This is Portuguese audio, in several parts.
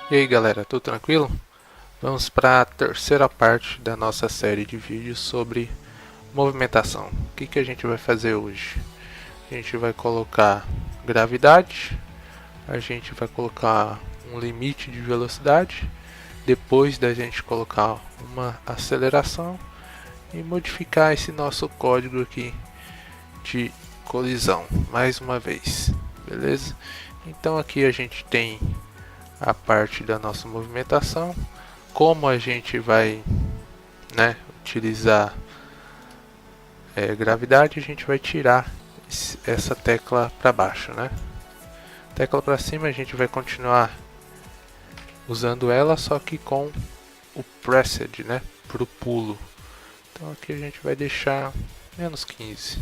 E aí galera, tudo tranquilo? Vamos para a terceira parte da nossa série de vídeos sobre movimentação. O que a gente vai fazer hoje? A gente vai colocar gravidade, a gente vai colocar um limite de velocidade, depois da gente colocar uma aceleração e modificar esse nosso código aqui de colisão, mais uma vez, beleza? Então aqui a gente tem a parte da nossa movimentação, como a gente vai, utilizar gravidade, a gente vai tirar essa tecla para baixo, né? Tecla para cima a gente vai continuar usando ela, só que com o pressed, né? Para o pulo. Então aqui a gente vai deixar menos 15,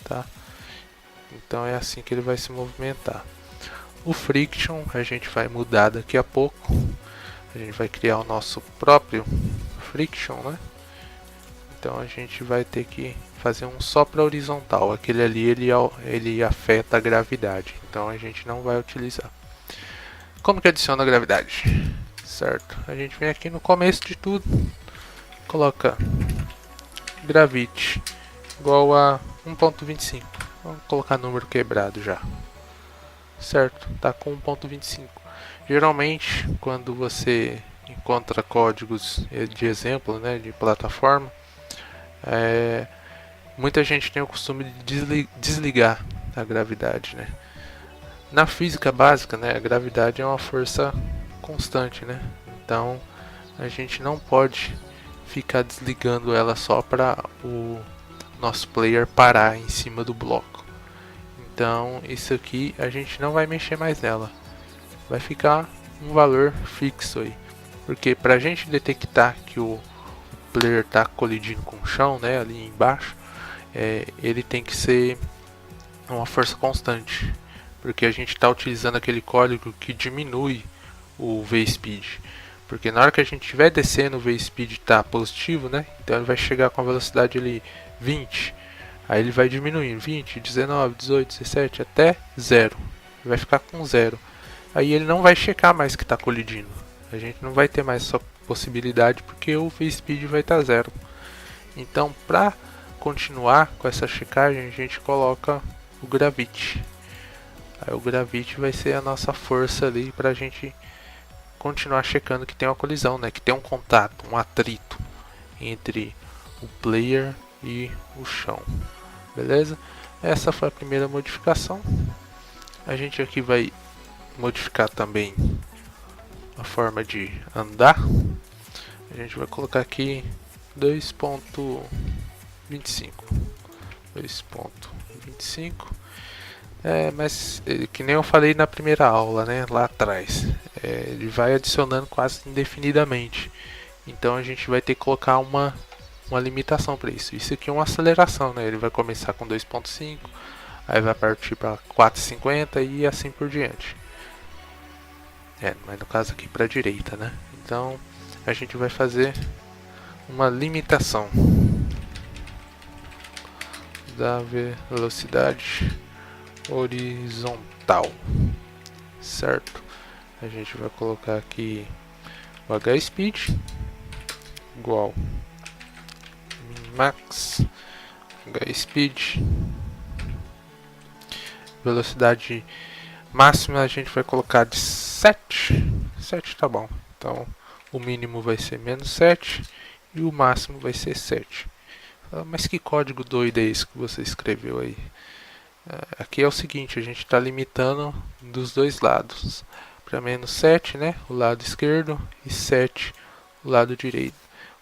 tá? Então é assim que ele vai se movimentar. O friction a gente vai mudar daqui a pouco. A gente vai criar o nosso próprio friction, né? Então a gente vai ter que fazer um só para horizontal. Aquele ali ele afeta a gravidade, então a gente não vai utilizar. Como que adiciona a gravidade? Certo? A gente vem aqui no começo de tudo, coloca gravity igual a 1.25. Vamos colocar número quebrado já. Certo? Tá com 1.25. Geralmente, quando você encontra códigos de exemplo, né, de plataforma, muita gente tem o costume de desligar a gravidade, né? Na física básica, né, a gravidade é uma força constante, né? Então a gente não pode ficar desligando ela só para o nosso player parar em cima do bloco. Então isso aqui a gente não vai mexer mais nela, vai ficar um valor fixo aí, porque para a gente detectar que o player está colidindo com o chão, né, ali embaixo, ele tem que ser uma força constante, porque a gente está utilizando aquele código que diminui o V-speed, porque na hora que a gente estiver descendo o V-speed está positivo, né, então ele vai chegar com a velocidade ali 20, aí ele vai diminuindo 20, 19, 18, 17 até 0, vai ficar com 0. Aí ele não vai checar mais que está colidindo. A gente não vai ter mais essa possibilidade porque o V-speed vai estar 0. Então, para continuar com essa checagem, a gente coloca o gravity. Aí o gravity vai ser a nossa força ali para a gente continuar checando que tem uma colisão, né? Que tem um contato, um atrito entre o player e o chão. Beleza? Essa foi a primeira modificação. A gente aqui vai modificar também a forma de andar. A gente vai colocar aqui 2.25. 2.25. Mas que nem eu falei na primeira aula, né, lá atrás, ele vai adicionando quase indefinidamente. Então a gente vai ter que colocar uma limitação para isso. Isso aqui é uma aceleração, né? Ele vai começar com 2.5, aí vai partir para 4.50 e assim por diante. Mas no caso aqui para a direita, né? Então a gente vai fazer uma limitação da velocidade horizontal, certo? A gente vai colocar aqui o h-speed igual max h-speed, velocidade máxima a gente vai colocar de 7 tá bom. Então o mínimo vai ser menos 7 e o máximo vai ser 7. Mas que código doido é esse que você escreveu aí? Aqui é o seguinte, a gente está limitando dos dois lados. Para menos 7, né, o lado esquerdo, e 7, o lado direito,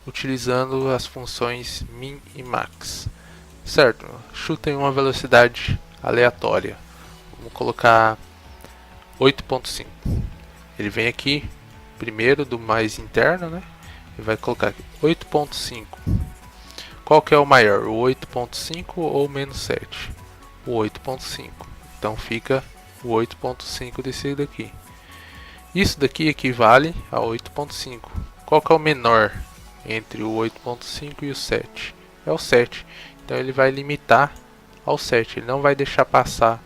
utilizando as funções min e max. Certo, chutem uma velocidade aleatória. Vamos colocar 8.5. Ele vem aqui primeiro do mais interno, né? E vai colocar aqui 8.5. Qual que é o maior, o 8.5 ou o menos 7? O 8.5. Então fica o 8.5 desse daqui. Isso daqui equivale a 8.5. Qual que é o menor entre o 8.5 e o 7? É o 7. Então ele vai limitar ao 7. Ele não vai deixar passar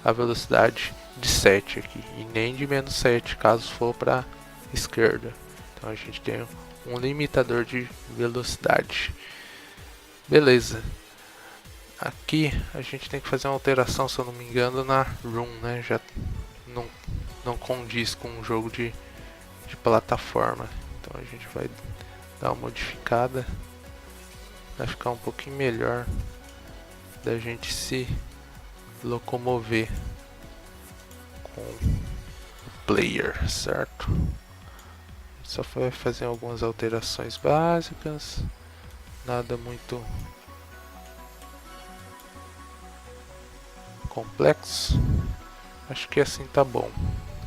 a velocidade de 7 aqui. E nem de menos 7, caso for para esquerda. Então a gente tem um limitador de velocidade. Beleza. Aqui a gente tem que fazer uma alteração, se eu não me engano, na room, né? Já não condiz com um jogo de plataforma. Então a gente vai dar uma modificada. Vai ficar um pouquinho melhor da gente se locomover com o player, certo? Só vai fazer algumas alterações básicas, nada muito complexo. Acho que assim tá bom.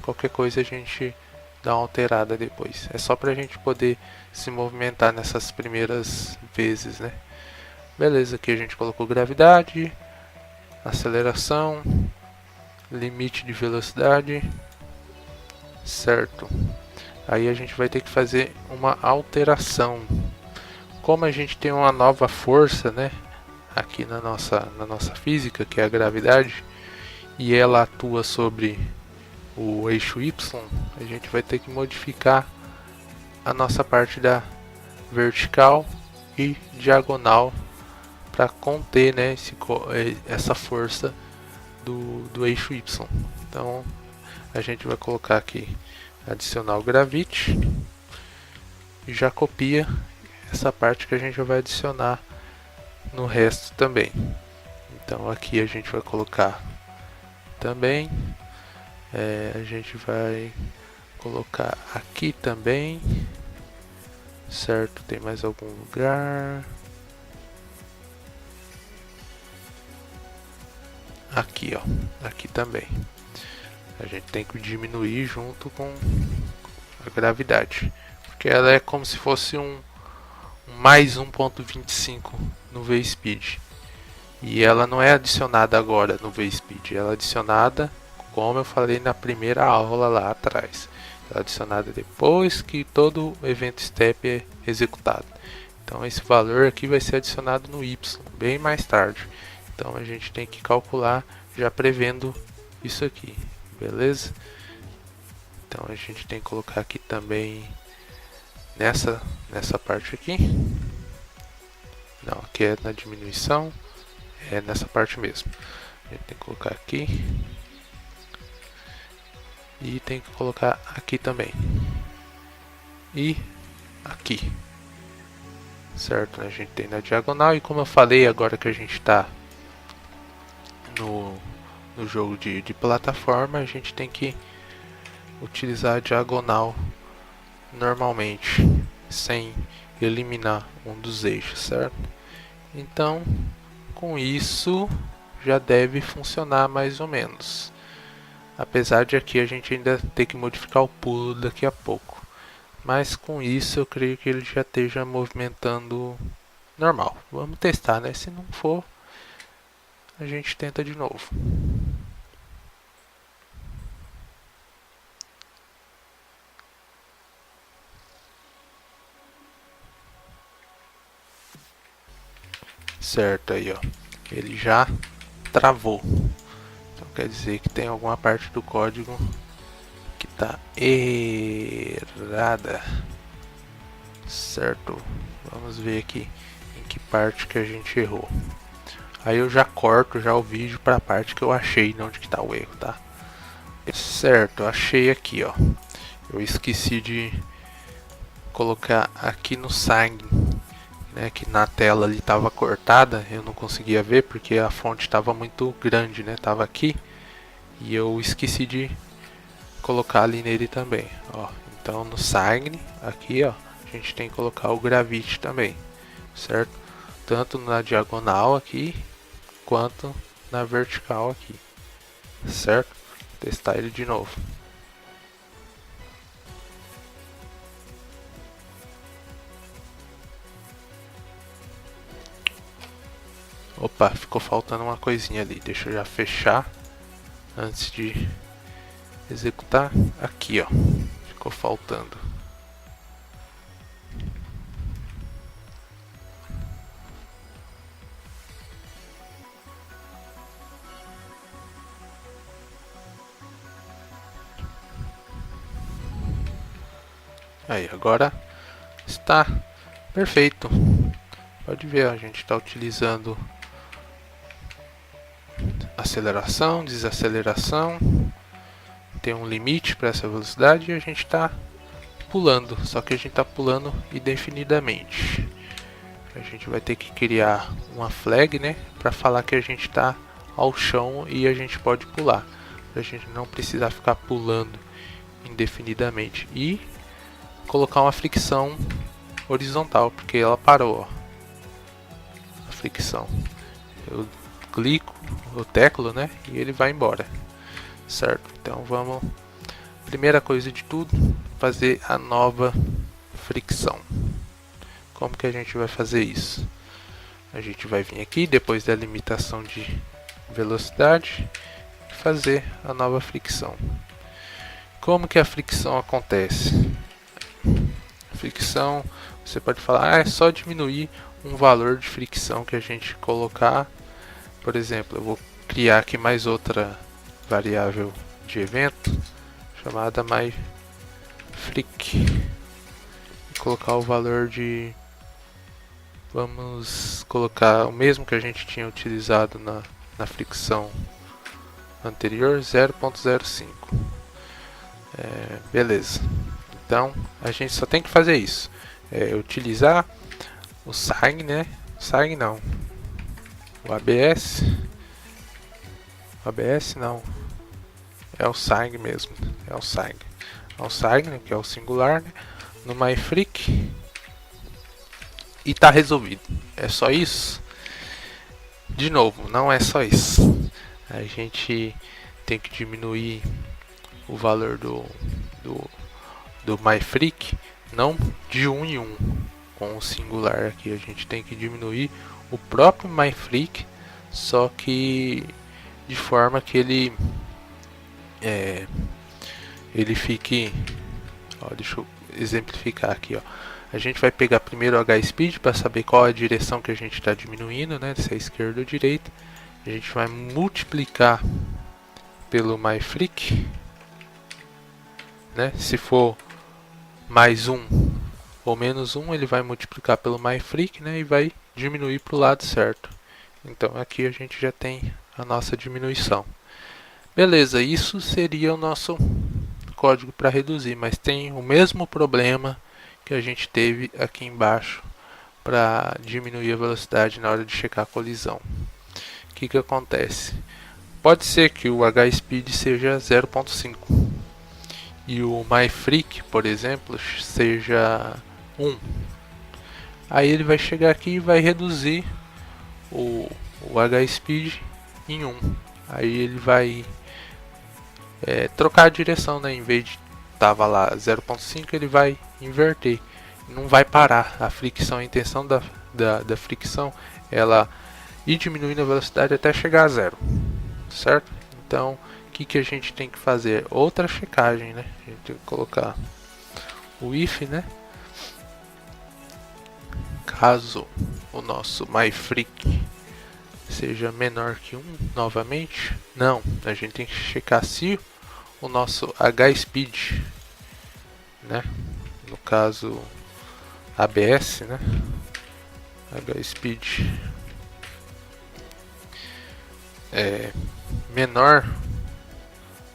Qualquer coisa a gente dá uma alterada depois. É só pra gente poder se movimentar nessas primeiras vezes, né? Beleza, aqui a gente colocou gravidade, aceleração, limite de velocidade, certo? Aí a gente vai ter que fazer uma alteração. Como a gente tem uma nova força, né? Aqui na nossa física, que é a gravidade, e ela atua sobre o eixo Y, a gente vai ter que modificar a nossa parte da vertical e diagonal para conter, né, essa força do eixo Y. Então a gente vai colocar aqui adicionar o gravity e já copia essa parte que a gente vai adicionar no resto também. Então aqui a gente vai colocar também, a gente vai colocar aqui também, certo? Tem mais algum lugar? Aqui, ó, aqui também. A gente tem que diminuir junto com a gravidade, porque ela é como se fosse um mais 1.25 no V-Speed. E ela não é adicionada agora no V-Speed, ela é adicionada, como eu falei na primeira aula lá atrás. Ela é adicionada depois que todo o evento step é executado. Então esse valor aqui vai ser adicionado no Y, bem mais tarde. Então a gente tem que calcular já prevendo isso aqui, beleza? Então a gente tem que colocar aqui também nessa parte aqui. Não, aqui é na diminuição. É nessa parte mesmo. A gente tem que colocar aqui. E tem que colocar aqui também. E aqui. Certo? A gente tem na diagonal. E como eu falei, agora que a gente está no jogo de plataforma, a gente tem que utilizar a diagonal normalmente, sem eliminar um dos eixos, certo? Então, com isso já deve funcionar mais ou menos. Apesar de aqui a gente ainda ter que modificar o pulo daqui a pouco. Mas com isso eu creio que ele já esteja movimentando normal. Vamos testar, né? Se não for, a gente tenta de novo. Certo aí, ó. Ele já travou. Então quer dizer que tem alguma parte do código que está errada. Certo? Vamos ver aqui em que parte que a gente errou. Aí eu já corto já o vídeo para a parte que eu achei, não onde que está o erro, tá? Certo, eu achei aqui, ó. Eu esqueci de colocar aqui no sign, né, que na tela ali estava cortada, eu não conseguia ver porque a fonte estava muito grande, né? Tava aqui e eu esqueci de colocar ali nele também, ó. Então no sign aqui, ó, a gente tem que colocar o gravity também, certo? Tanto na diagonal aqui quanto na vertical aqui, certo? Vou testar ele de novo. Opa, ficou faltando uma coisinha ali. Deixa eu já fechar antes de executar. Aqui, ó, ficou faltando. Aí, agora está perfeito. Pode ver, a gente está utilizando aceleração, desaceleração. Tem um limite para essa velocidade e a gente está pulando. Só que a gente está pulando indefinidamente. A gente vai ter que criar uma flag, né, para falar que a gente está ao chão e a gente pode pular. Para a gente não precisar ficar pulando indefinidamente. E colocar uma fricção horizontal, porque ela parou, ó. A fricção. Eu clico, eu teclo, né, e ele vai embora, certo? Então vamos, primeira coisa de tudo, fazer a nova fricção. Como que a gente vai fazer isso? A gente vai vir aqui depois da limitação de velocidade e fazer a nova fricção. Como que a fricção acontece? A fricção, você pode falar, é só diminuir um valor de fricção que a gente colocar. Por exemplo, eu vou criar aqui mais outra variável de evento chamada myFric e colocar o valor de, vamos colocar o mesmo que a gente tinha utilizado na fricção anterior, 0.05. Beleza, então a gente só tem que fazer isso, utilizar o SAG, né? SAG não, o ABS não, é o SAG mesmo, é o SAG, né, que é o singular, né, no myFric, e tá resolvido. É só isso? De novo, não é só isso. A gente tem que diminuir o valor do myFric, não de 1 em 1 com o singular aqui. A gente tem que diminuir o próprio myFric, só que de forma que ele fique, ó, deixa eu exemplificar aqui, ó. A gente vai pegar primeiro o HSpeed para saber qual é a direção que a gente está diminuindo, né? Se é esquerda ou direita. A gente vai multiplicar pelo myFric, né? Se for mais 1 ou menos 1, ele vai multiplicar pelo myFric, né? E vai diminuir para o lado certo. Então aqui a gente já tem a nossa diminuição. Beleza, isso seria o nosso código para reduzir, mas tem o mesmo problema que a gente teve aqui embaixo para diminuir a velocidade na hora de checar a colisão. O que acontece? Pode ser que o HSpeed seja 0.5 e o myFric, por exemplo, seja 1. Aí ele vai chegar aqui e vai reduzir o HSpeed em 1. Aí ele vai trocar a direção, né? Em vez de tava lá 0.5, ele vai inverter, não vai parar a fricção. A intenção da fricção é ela ir diminuindo a velocidade até chegar a zero, certo? Então o que a gente tem que fazer? Outra checagem, né? A gente tem que colocar o if, né? Caso o nosso myFric seja menor que 1, novamente, não, a gente tem que checar se o nosso HSpeed, né, no caso ABS, né, HSpeed é menor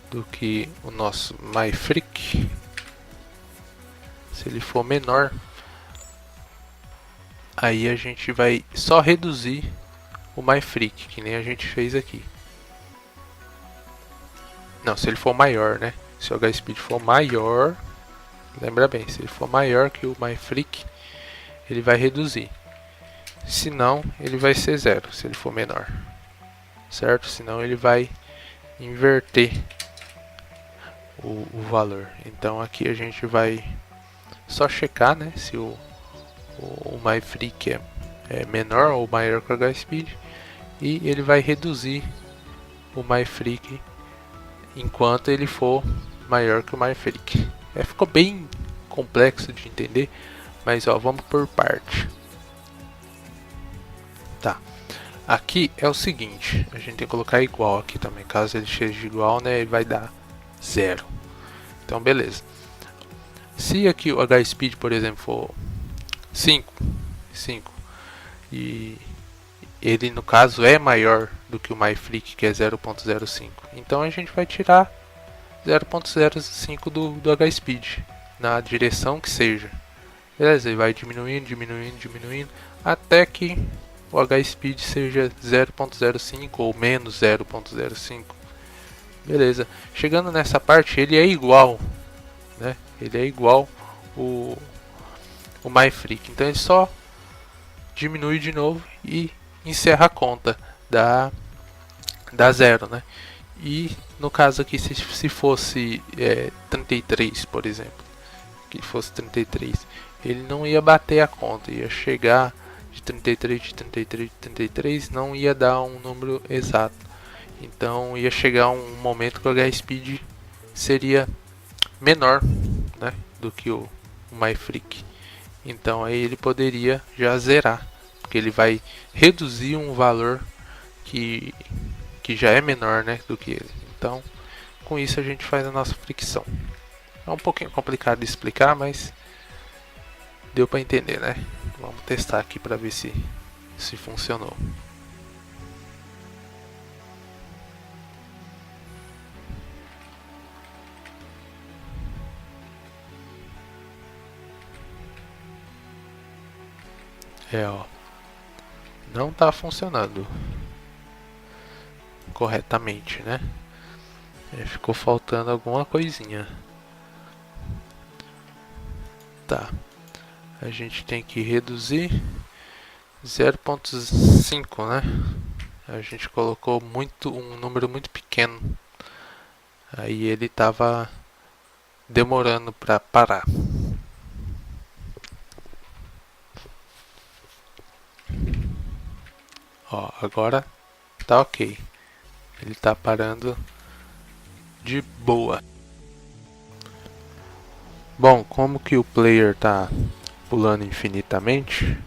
do que o nosso myFric. Se ele for menor, aí a gente vai só reduzir o myFric, que nem a gente fez aqui. Não, se ele for maior, né? Se o HSpeed for maior, lembra bem, se ele for maior que o myFric, ele vai reduzir. Se não, ele vai ser zero, se ele for menor, certo? Senão ele vai inverter o valor. Então aqui a gente vai só checar, né, se o myFric é menor ou maior que o HSpeed, e ele vai reduzir o myFric enquanto ele for maior que o myFric. Ficou bem complexo de entender, mas ó, vamos por parte. Tá. Aqui é o seguinte, a gente tem que colocar igual aqui também. Caso ele seja igual, né, ele vai dar zero. Então beleza. Se aqui o HSpeed, por exemplo, for 5 e ele no caso é maior do que o MyFlick, que é 0.05, então a gente vai tirar 0.05 do HSpeed na direção que seja. Beleza, ele vai diminuindo até que o HSpeed seja 0.05 ou menos 0.05. Beleza, chegando nessa parte ele é igual, né? Ele é igual o MyFlick, então ele só diminui de novo e encerra a conta, dá 0, né? E no caso aqui, se fosse 33, por exemplo, que fosse 33, ele não ia bater a conta, ia chegar de 33, não ia dar um número exato. Então ia chegar um momento que o HSpeed seria menor, né, do que o MyFlick. Então aí ele poderia já zerar, porque ele vai reduzir um valor que já é menor, né, do que ele. Então com isso a gente faz a nossa fricção. É um pouquinho complicado de explicar, mas deu para entender, né? Vamos testar aqui para ver se funcionou. Ó, não está funcionando corretamente, né? Ficou faltando alguma coisinha. Tá. A gente tem que reduzir 0.5, né? A gente colocou um número muito pequeno. Aí ele tava demorando para parar. Ó, agora tá ok. Ele tá parando de boa. Bom, como que o player tá pulando infinitamente,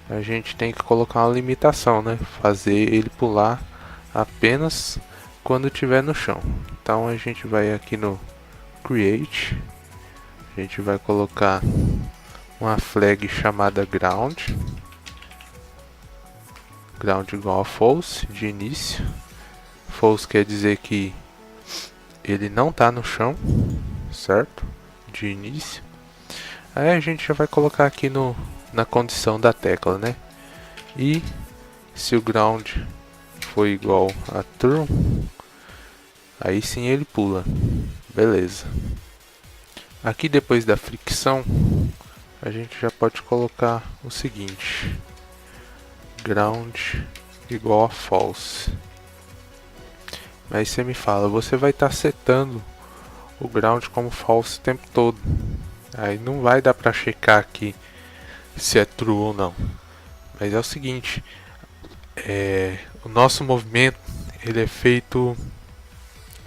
a gente tem que colocar uma limitação, né? Fazer ele pular apenas quando estiver no chão. Então a gente vai aqui no Create, a gente vai colocar uma flag chamada Ground igual a False de início. False quer dizer que ele não está no chão, certo? De início. Aí a gente já vai colocar aqui na condição da tecla, né? E se o ground for igual a true, aí sim ele pula. Beleza. Aqui depois da fricção, a gente já pode colocar o seguinte: ground igual a false. Mas você me fala, você vai estar setando o ground como false o tempo todo. Aí não vai dar para checar aqui se é true ou não. Mas é o seguinte, o nosso movimento ele é feito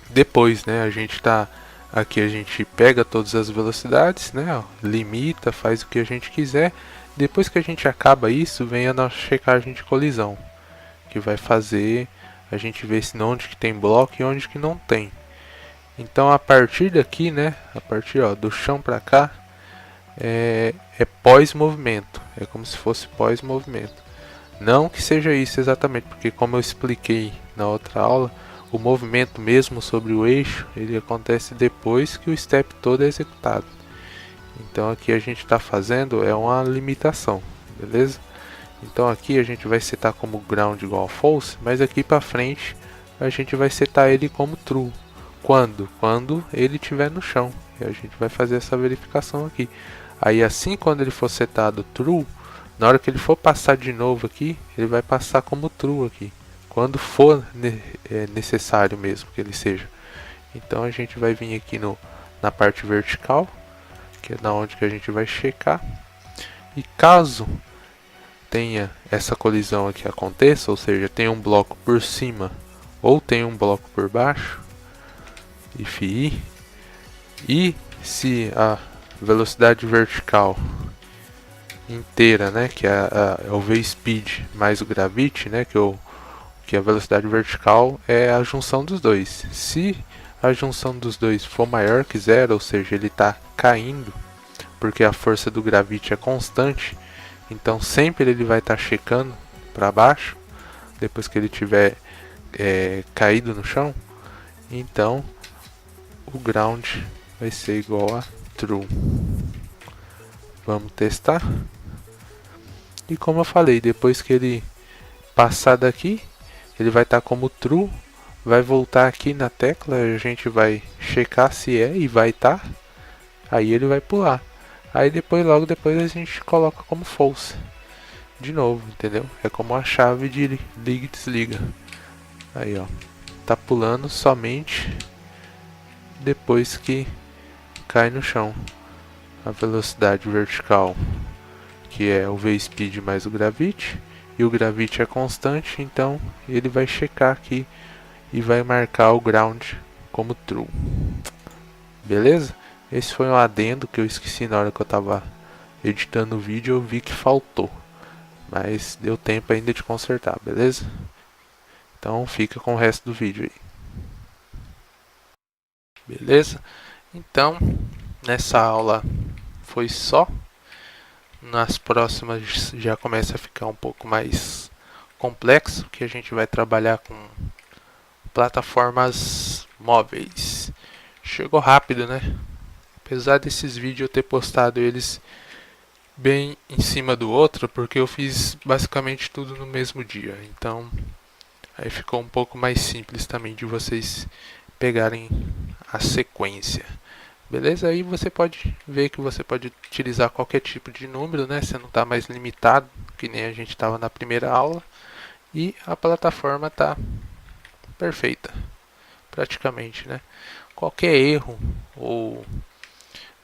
depois, né? A gente tá aqui, a gente pega todas as velocidades, né? Limita, faz o que a gente quiser. Depois que a gente acaba isso, vem a nossa checagem de colisão, que vai fazer a gente ver se onde que tem bloco e onde que não tem. Então a partir daqui, né? A partir do chão para cá é pós-movimento. É como se fosse pós-movimento. Não que seja isso exatamente, porque como eu expliquei na outra aula, o movimento mesmo sobre o eixo, ele acontece depois que o step todo é executado. Então aqui a gente está fazendo uma limitação, beleza? Então aqui a gente vai setar como ground igual a false, mas aqui para frente a gente vai setar ele como true. Quando? Quando ele estiver no chão. E a gente vai fazer essa verificação aqui. Aí assim, quando ele for setado true, na hora que ele for passar de novo aqui, ele vai passar como true aqui. Quando for necessário mesmo que ele seja. Então a gente vai vir aqui na parte vertical, que é na onde que a gente vai checar. E caso tenha essa colisão aqui aconteça, ou seja, tem um bloco por cima ou tem um bloco por baixo, if i, e se a velocidade vertical inteira, né, que é o v-speed mais o gravity, né, que a velocidade vertical é a junção dos dois. Se a junção dos dois for maior que zero, ou seja, ele está caindo, porque a força do gravite é constante, então sempre ele vai estar checando para baixo, depois que ele tiver caído no chão. Então o ground vai ser igual a true. Vamos testar. E como eu falei, depois que ele passar daqui, ele vai estar como true. Vai voltar aqui na tecla, a gente vai checar se é e vai estar. Aí ele vai pular. Aí depois, logo depois, a gente coloca como false. De novo, entendeu? É como a chave de liga e desliga. Aí, ó. Tá pulando somente depois que cai no chão. A velocidade vertical, que é o V-speed mais o gravity, e o gravity é constante, então ele vai checar aqui e vai marcar o ground como true. Beleza? Esse foi um adendo que eu esqueci na hora que eu estava editando o vídeo, eu vi que faltou, mas deu tempo ainda de consertar, beleza? Então fica com o resto do vídeo aí. Beleza? Então, nessa aula foi só. Nas próximas já começa a ficar um pouco mais complexo, que a gente vai trabalhar com plataformas móveis. Chegou rápido, né? Apesar desses vídeos eu ter postado eles bem em cima do outro, porque eu fiz basicamente tudo no mesmo dia. Então, aí ficou um pouco mais simples também de vocês pegarem a sequência. Beleza? Aí você pode ver que você pode utilizar qualquer tipo de número, né? Você não está mais limitado, que nem a gente estava na primeira aula. E a plataforma está perfeita, praticamente, né? Qualquer erro ou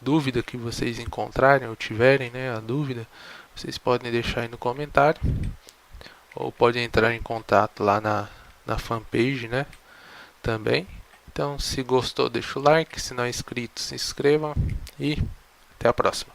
dúvida que vocês encontrarem ou tiverem, né? A dúvida, vocês podem deixar aí no comentário. Ou podem entrar em contato lá na fanpage, né? Também. Então, se gostou, deixa o like. Se não é inscrito, se inscreva. E até a próxima.